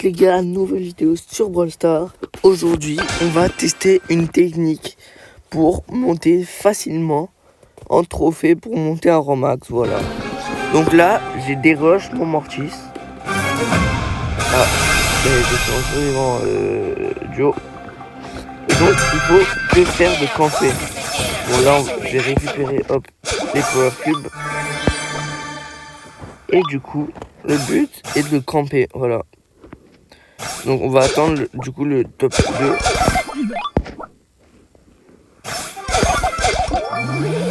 Les gars, nouvelle vidéo sur Brawl Stars. Aujourd'hui, on va tester une technique pour monter facilement en trophée pour monter un Romax. Voilà. Donc là, j'ai dérush mon Mortis. Ah, je suis en survivant duo. Et donc, il faut que faire de camper. Bon, là, j'ai récupéré hop, les Power Cubes. Et du coup, le but est de camper. Voilà. Donc on va attendre le top 2.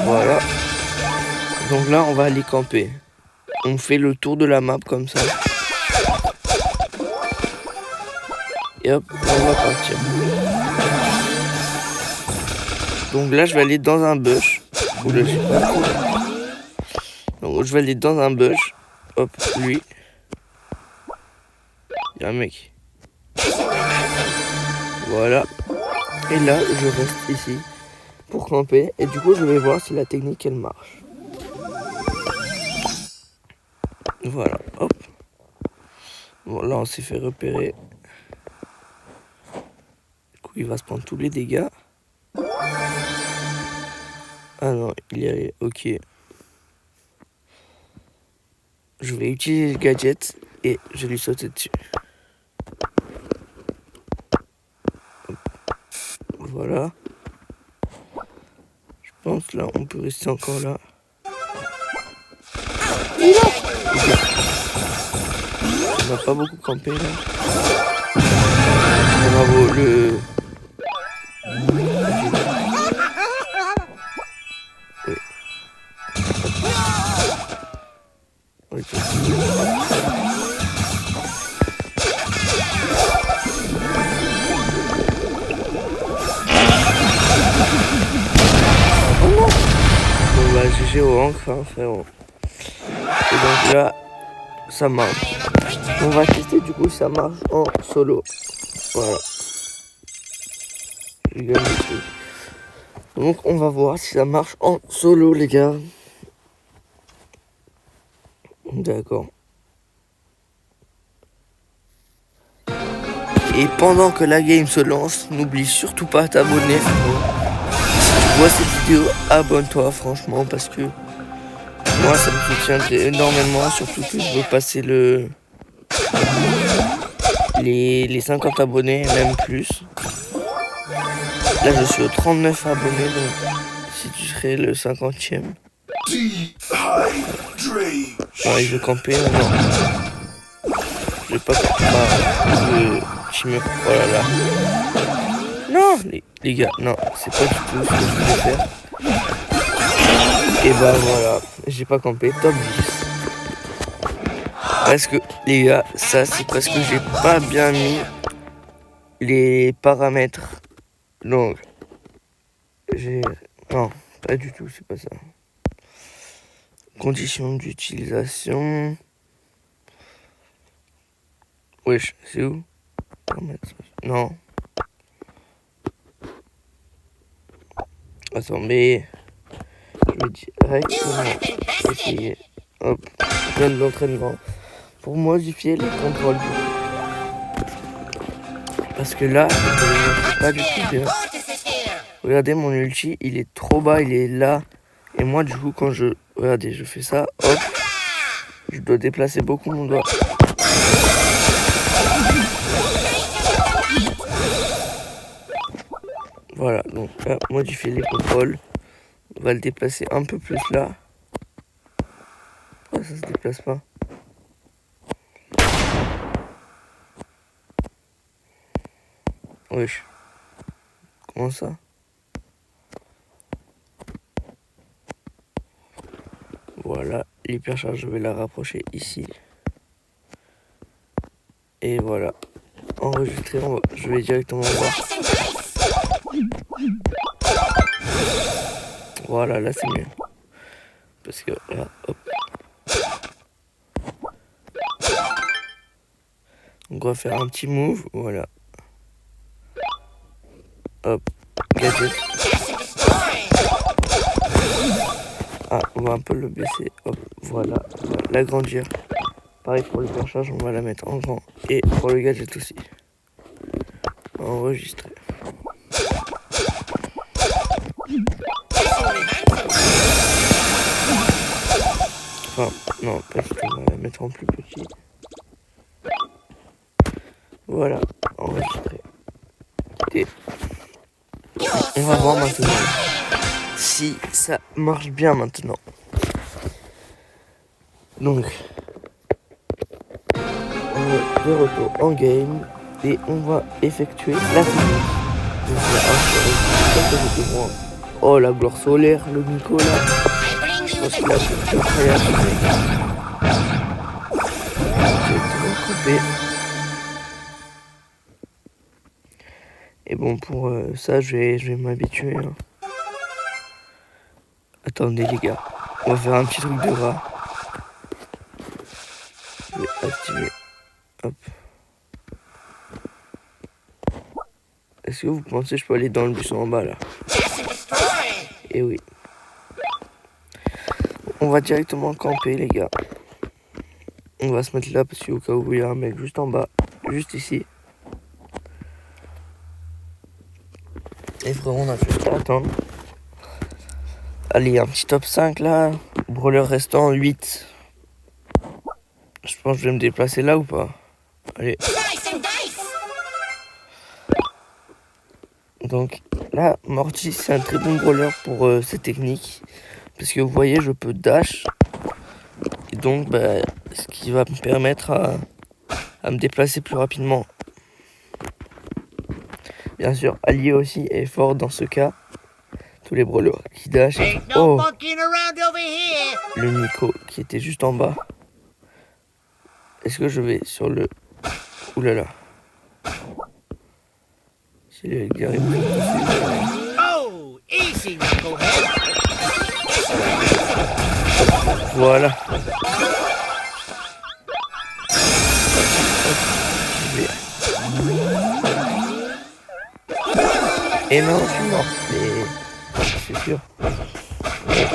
Voilà. Donc là on va aller camper. On fait le tour de la map comme ça. Et hop, on va partir. Donc là je vais aller dans un bush. Oula, j'ai pas trop. Donc je vais aller dans un bush. Hop, lui. Il y a un mec. Voilà. Et là je reste ici pour camper. Et du coup je vais voir si la technique elle marche. Voilà, hop. Bon, là, on s'est fait repérer. Du coup, il va se prendre tous les dégâts. Ah non, il y a... Ok. Je vais utiliser le gadget et je vais lui sauter dessus. Hop. Voilà. Je pense, là, on peut rester encore là. Okay. On n'a pas beaucoup campé, là. Bravo, le... Oui. Okay. Oh non! Bon bah GG au rank, hein, frérot. Et donc là, ça marche. On va tester du coup si ça marche en solo. Voilà. Donc on va voir si ça marche en solo les gars. D'accord. Et pendant que la game se lance, n'oublie surtout pas de t'abonner. Si tu vois cette vidéo, abonne-toi franchement parce que moi ça me soutient énormément. Surtout que je veux passer les 50 abonnés, même plus. Là je suis aux 39 abonnés, donc si tu serais le 50e. Non, il veut camper, non. Je vais pas camper. Oh là là. Non, les gars, non, c'est pas du tout ce que je voulais faire. Et bah voilà, j'ai pas campé, top 10. Parce que, les gars, ça c'est parce que j'ai pas bien mis les paramètres. Donc, non, pas du tout, c'est pas ça. Conditions d'utilisation. Wesh, c'est où? Non. Attends, mais je vais directement essayer. Hop, zone d'entraînement. Pour modifier les contrôles. Parce que là, c'est pas du tout bien. Regardez mon ulti, il est trop bas, il est là. Et moi, du coup, quand je... Regardez, je fais ça, hop. Je dois déplacer beaucoup mon doigt. Voilà, donc là, modifier les contrôles. On va le déplacer un peu plus là. Oh, ça se déplace pas. Wesh. Comment ça? Voilà, l'hypercharge, je vais la rapprocher ici. Et voilà. Enregistrer, je vais directement voir. Voilà, là c'est mieux. Parce que là, hop. Donc on va faire un petit move, voilà. Hop, gadget. Ah, on va un peu le baisser, hop, voilà, l'agrandir. Pareil pour le perchage, on va la mettre en grand. Et pour le gadget aussi. Enregistrer. Enfin, non, parce qu'on va la mettre en plus petit. Voilà, enregistrer. Et on va voir maintenant si ça marche bien maintenant. Donc, on est de retour en game et on va effectuer la technique. Donc, oh, la gloire solaire, le Nicolas. Je pense qu'il a fait incroyable. Coupé. Et bon, pour ça, je vais m'habituer. Hein. Attendez, les gars. On va faire un petit truc de rat. Je vais activer. Hop. Est-ce que vous pensez que je peux aller dans le buisson en bas, là? Eh oui. On va directement camper, les gars. On va se mettre là, parce qu'au cas où il y a un mec juste en bas. Juste ici. Et frérot, on a juste à attendre. Allez, un petit top 5 là. Brawler restant 8. Je pense que je vais me déplacer là ou pas? Allez. Donc là, Morty, c'est un très bon brawler pour cette technique. Parce que vous voyez, je peux dash. Et donc, bah, ce qui va me permettre à me déplacer plus rapidement. Bien sûr, Ali aussi est fort dans ce cas. Tous les brawlers qui dash. Oh, le Nico qui était juste en bas. Est-ce que je vais sur le... Oulala. C'est le gars. Voilà. Et non, je suis mort. Mais c'est sûr.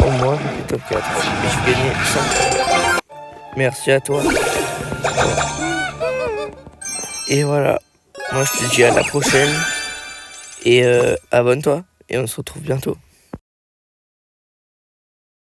Au moins, je fais top 4. Et je gagnais 100. Merci à toi. Et voilà. Moi, je te dis à la prochaine. Et abonne-toi. Et on se retrouve bientôt.